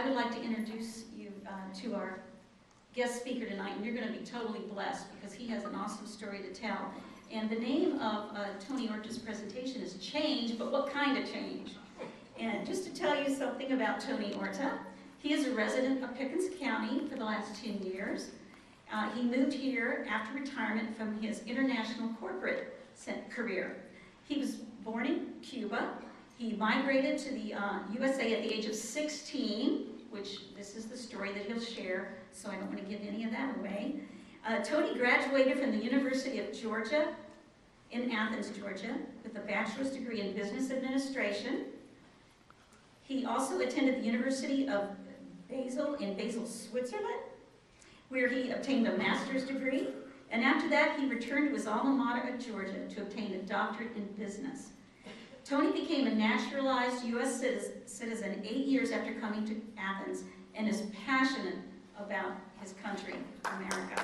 would like to introduce you to our guest speaker tonight, and you're going to be totally blessed because he has an awesome story to tell. And the name of Tony Orta's presentation is Change, but what kind of change? And just to tell you something about Tony Orta, he is a resident of Pickens County for the last 10 years. He moved here after retirement from his international corporate career. He was born in Cuba. He migrated to the USA at the age of 16, which this is the story that he'll share, so I don't want to give any of that away. Tony graduated from the University of Georgia in Athens, Georgia, with a bachelor's degree in business administration. He also attended the University of Basel in Basel, Switzerland, where he obtained a master's degree. And after that, he returned to his alma mater of Georgia to obtain a doctorate in business. Tony became a naturalized U.S. citizen 8 years after coming to Athens and is passionate about his country, America.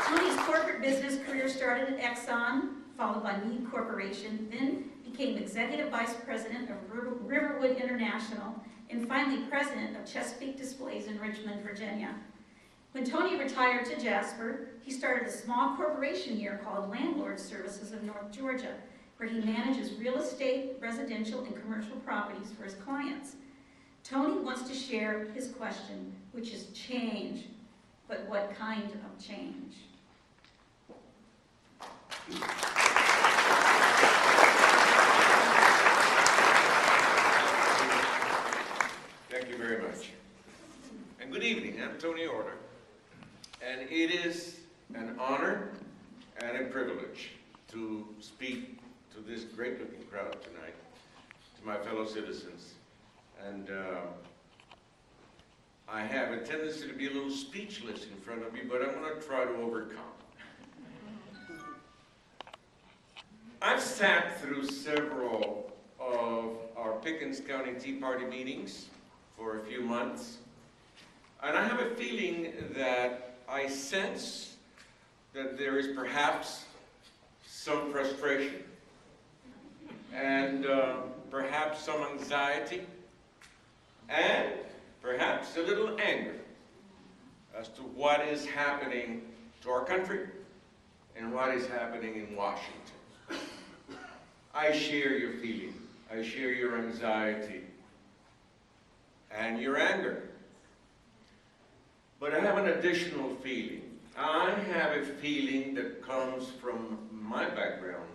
Tony's corporate business career started at Exxon, followed by Meade Corporation, then became executive vice president of Riverwood International, and finally president of Chesapeake Displays in Richmond, Virginia. When Tony retired to Jasper, he started a small corporation here called Landlord Services of North Georgia, where he manages real estate, residential, and commercial properties for his clients. Tony wants to share his question, which is change, but what kind of change? Thank you very much. And good evening, I'm Tony Orta. And it is an honor and a privilege to speak to this great-looking crowd tonight, to my fellow citizens. And I have a tendency to be a little speechless in front of you, but I'm going to try to overcome. I've sat through several of our Pickens County Tea Party meetings for a few months, and I have a feeling that I sense that there is perhaps some frustration and perhaps some anxiety and perhaps a little anger as to what is happening to our country and what is happening in Washington. I share your feeling. I share your anxiety and your anger. But I have an additional feeling. I have a feeling that comes from my background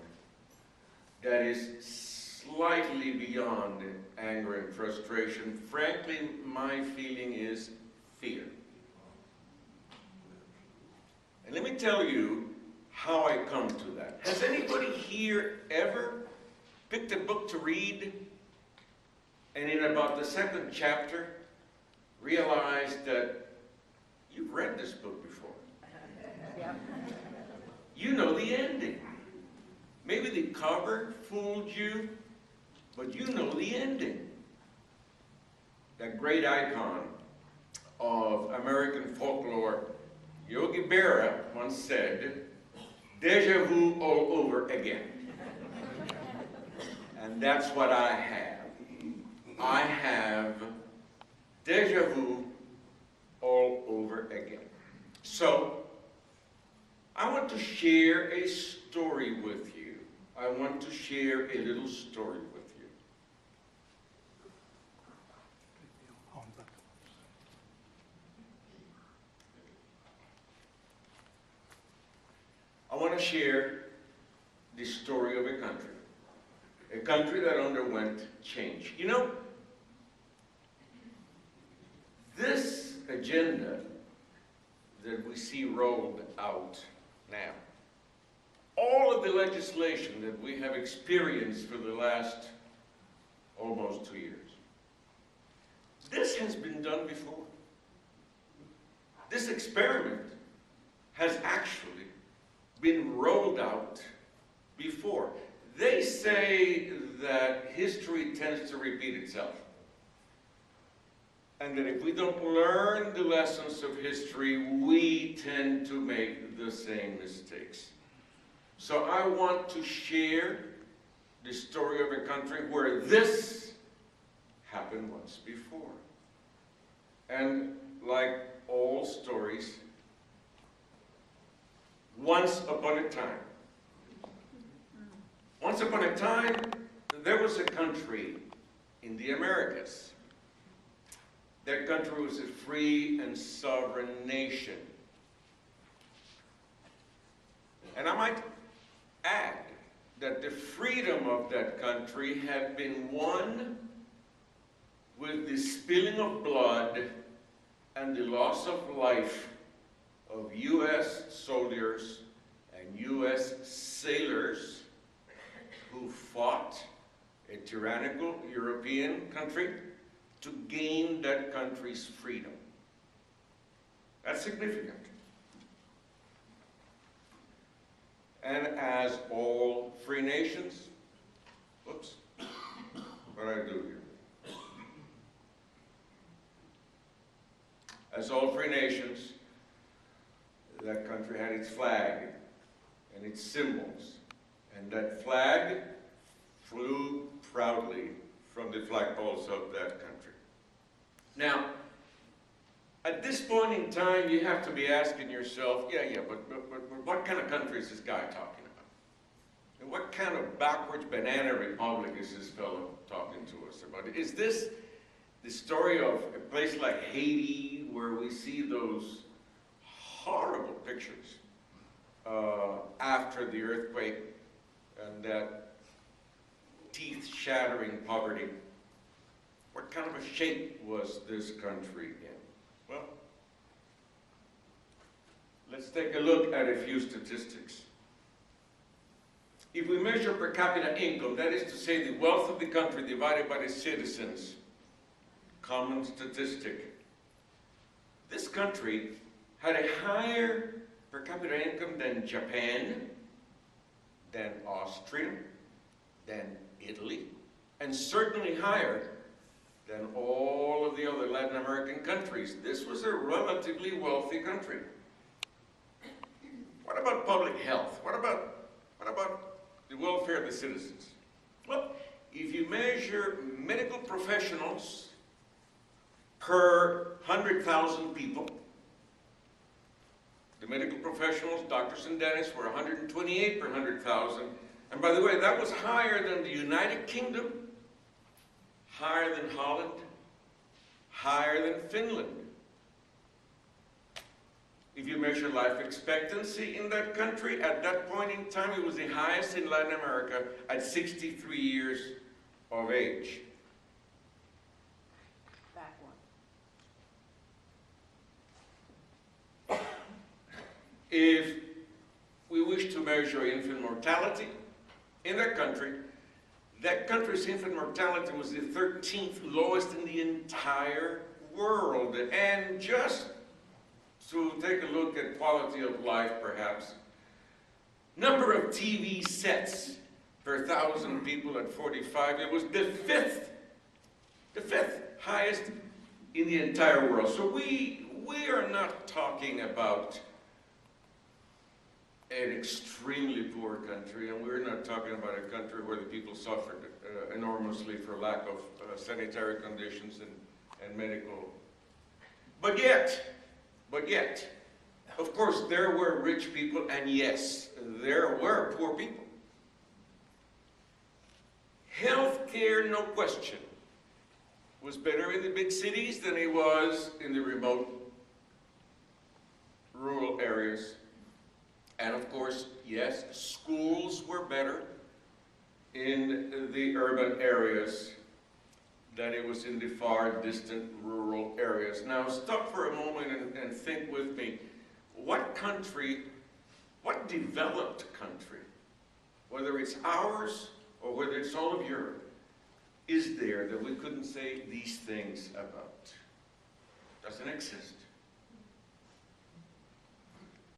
that is slightly beyond anger and frustration. Frankly, my feeling is fear. And let me tell you how I come to that. Has anybody here ever picked a book to read and in about the second chapter realized that you've read this book before? Yeah. You know the ending. Maybe the cover fooled you, but you know the ending. That great icon of American folklore, Yogi Berra, once said, "Deja vu all over again." And that's what I have. I have deja vu all over again. So, I want to share a story with you. I want to share a little story with you. I want to share the story of a country that underwent change. You know, this agenda that we see rolled out now, all of the legislation that we have experienced for the last almost 2 years, this has been done before. This experiment has actually been rolled out before. They say that history tends to repeat itself, and that if we don't learn the lessons of history, we tend to make the same mistakes. So I want to share the story of a country where this happened once before. And like all stories, once upon a time, there was a country in the Americas. That country was a free and sovereign nation. And I might add that the freedom of that country had been won with the spilling of blood and the loss of life of U.S. soldiers and U.S. sailors who fought a tyrannical European country to gain that country's freedom. That's significant. And as all free nations, whoops, what did I do here? As all free nations, that country had its flag and its symbols. And that flag flew proudly from the flagpoles of that country. Now, at this point in time, you have to be asking yourself, but what kind of country is this guy talking about? And what kind of backwards banana republic is this fellow talking to us about? Is this the story of a place like Haiti, where we see those horrible pictures after the earthquake and that teeth-shattering poverty? What kind of a shape was this country in? Well, let's take a look at a few statistics. If we measure per capita income, that is to say the wealth of the country divided by the citizens, common statistic, this country had a higher per capita income than Japan, than Austria, than Italy, and certainly higher than all of the other Latin American countries. This was a relatively wealthy country. What about public health? What about the welfare of the citizens? Well, if you measure medical professionals per 100,000 people, the medical professionals, doctors and dentists, were 128 per 100,000. And by the way, that was higher than the United Kingdom, higher than Holland, higher than Finland. If you measure life expectancy in that country, at that point in time, it was the highest in Latin America at 63 years of age. Back one. If we wish to measure infant mortality in that country's infant mortality was the 13th lowest in the entire world. And just to take a look at quality of life, perhaps, number of TV sets per 1,000 people at 45, it was the fifth highest in the entire world. So we are not talking about an extremely poor country, and we're not talking about a country where the people suffered enormously for lack of sanitary conditions and medical. But yet, of course, there were rich people, and yes, there were poor people. Healthcare, no question, was better in the big cities than it was in the remote rural areas. And of course, yes, schools were better in the urban areas than it was in the far distant rural areas. Now stop for a moment and think with me, what country, what developed country, whether it's ours or whether it's all of Europe, is there that we couldn't say these things about? Doesn't exist.